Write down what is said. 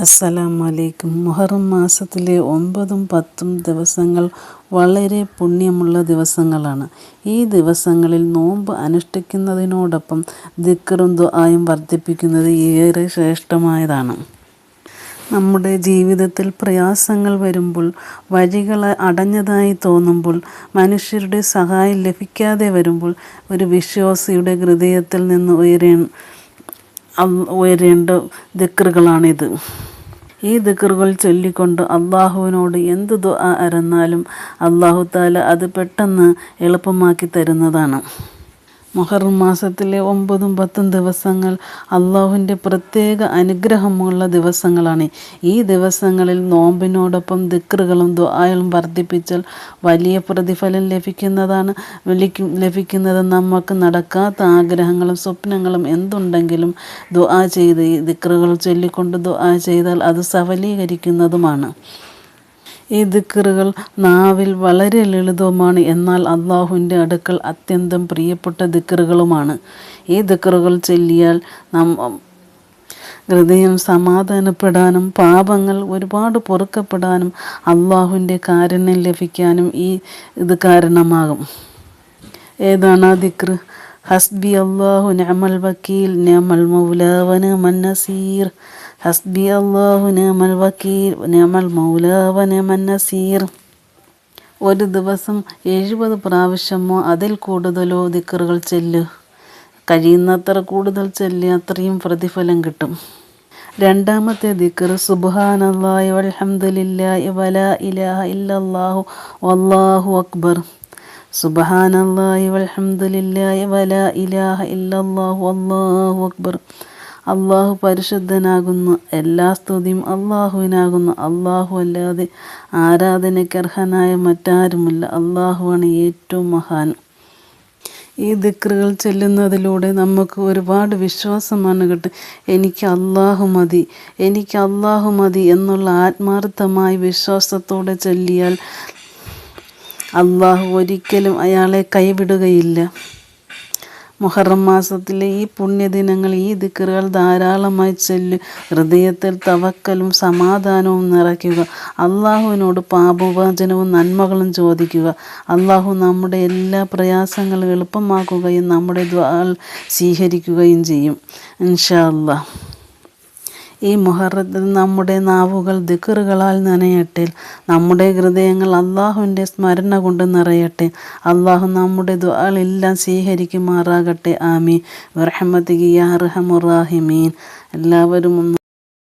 അസ്സലാമു അലൈക്കും. മുഹറം മാസത്തിലെ 9ഉം 10ഉം ദിവസങ്ങൾ വളരെ പുണ്യമുള്ള ദിവസങ്ങളാണ്. ഈ ദിവസങ്ങളിൽ നോമ്പ് അനുഷ്ഠിക്കുന്നതിനോടൊപ്പം ദിക്റും ദുആയും വർദ്ധിപ്പിക്കുന്നത് ഏറെ ശ്രേഷ്ഠമായതാണ്. നമ്മുടെ ജീവിതത്തിൽ പ്രയാസങ്ങൾ വരുമ്പോൾ, വഴികൾ അടഞ്ഞതായി തോന്നുമ്പോൾ, മനുഷ്യരുടെ സഹായം ലഭിക്കാതെ വരുമ്പോൾ ഒരു വിശ്വാസിയുടെ ഹൃദയത്തിൽ നിന്ന് ഉയരേണ്ട ദിക്റുകളാണിത്. ഈ ദിക്റുകൾ ചൊല്ലിക്കൊണ്ട് അള്ളാഹുവിനോട് എന്ത് ദുആ അരന്നാലും അള്ളാഹു തആല അത് പെട്ടെന്ന് എളുപ്പമാക്കി തരുന്നതാണ്. മുഹറം മാസത്തിലെ 9ഉം 10ഉം ദിവസങ്ങൾ അള്ളാഹുവിൻ്റെ പ്രത്യേക അനുഗ്രഹമുള്ള ദിവസങ്ങളാണ്. ഈ ദിവസങ്ങളിൽ നോമ്പിനോടൊപ്പം ദിക്റുകളും ദുആകളും വർദ്ധിപ്പിച്ചാൽ വലിയ പ്രതിഫലം ലഭിക്കുന്നത്. നമുക്ക് നടക്കാത്ത ആഗ്രഹങ്ങളും സ്വപ്നങ്ങളും എന്തുണ്ടെങ്കിലും ദുആ ചെയ്ത് ഈ ദിക്റുകൾ ചൊല്ലിക്കൊണ്ട് ദുആ ചെയ്താൽ അത് സഫലീകരിക്കുന്നതുമാണ്. ഈ ദിക്റുകൾ നാവിൽ വളരെ ലളിതവുമാണ്, എന്നാൽ അള്ളാഹുവിൻ്റെ അടുക്കൽ അത്യന്തം പ്രിയപ്പെട്ട ദിക്റുകളുമാണ്. ഈ ദിക്റുകൾ ചൊല്ലിയാൽ ഹൃദയം സമാധാനപ്പെടാനും പാപങ്ങൾ ഒരുപാട് പൊറുക്കപ്പെടാനും അള്ളാഹുവിൻ്റെ കാരുണ്യം ലഭിക്കാനും ഇത് കാരണമാകും. ഏതാണ് ആ ദിക്റ്? ഹസ്ബി അല്ലാഹു നിഅമൽ വക്കീൽ നിഅമൽ മൗലാ വ നിഅമൻ നസീർ. ഹസ്ബി അല്ലാഹു നിഅമൽ വക്കീൽ നിഅമൽ മൗലാ വ നിഅമൻ നസീർ. ഒരു ദിവസം 70 പ്രാവശ്യമോ അതിൽ കൂടുതലോ ദിക്റുകൾ ചൊല്ലുക. കഴിയുന്നത്ര കൂടുതൽ ചൊല്ലി അത്രയും പ്രതിഫലം കിട്ടും. രണ്ടാമത്തെ ദിക്റ് സുബ്ഹാനല്ലാഹി വൽഹംദുലില്ലാഹി വലാ ഇലാഹ ഇല്ലല്ലാഹു വല്ലാഹു അക്ബർ. സുബ്ഹാനല്ലാഹി വൽഹംദുലില്ലാഹി വലാ ഇലാഹ ഇല്ലല്ലാഹു വല്ലാഹു അക്ബർ. അള്ളാഹു പരിശുദ്ധനാകുന്നു, എല്ലാ സ്തുതിയും അള്ളാഹുവിനാകുന്നു. അള്ളാഹു അല്ലാതെ ആരാധനയ്ക്കർഹനായ മറ്റാരുമില്ല. അള്ളാഹുവാണ് ഏറ്റവും മഹാൻ. ഈ ദിക്റുകൾ ചെല്ലുന്നതിലൂടെ നമുക്ക് ഒരുപാട് വിശ്വാസമാണ് കിട്ടും. എനിക്ക് അള്ളാഹു മതി എന്നുള്ള ആത്മാർത്ഥമായ വിശ്വാസത്തോടെ ചൊല്ലിയാൽ അള്ളാഹു ഒരിക്കലും അയാളെ കൈവിടുകയില്ല. മുഹറം മാസത്തിലെ ഈ പുണ്യദിനങ്ങൾ ഈ ദിക്റുകൾ ധാരാളമായി ചൊല്ലി ഹൃദയത്തിൽ തവക്കലും സമാധാനവും നിറയ്ക്കുക. അള്ളാഹുവിനോട് പാപമോചനവും നന്മകളും ചോദിക്കുക. അള്ളാഹു നമ്മുടെ എല്ലാ പ്രയാസങ്ങളും എളുപ്പമാക്കുകയും നമ്മുടെ ദുആ സ്വീകരിക്കുകയും ചെയ്യും ഇൻഷാ അല്ലാഹ്. ഈ മുഹറത്തിൽ നമ്മുടെ നാവുകൾ ദിക്റുകളാൽ നനയട്ടെ. നമ്മുടെ ഹൃദയങ്ങൾ അള്ളാഹുവിൻ്റെ സ്മരണ കൊണ്ട് നിറയട്ടെ. അള്ളാഹു നമ്മുടെ ദുആകളെല്ലാം സ്വീകരിക്കുമാറാകട്ടെ. ആമീൻ ബിറഹ്മതിക യാ അർഹമർ റഹീമീൻ. എല്ലാവരും ഒന്ന്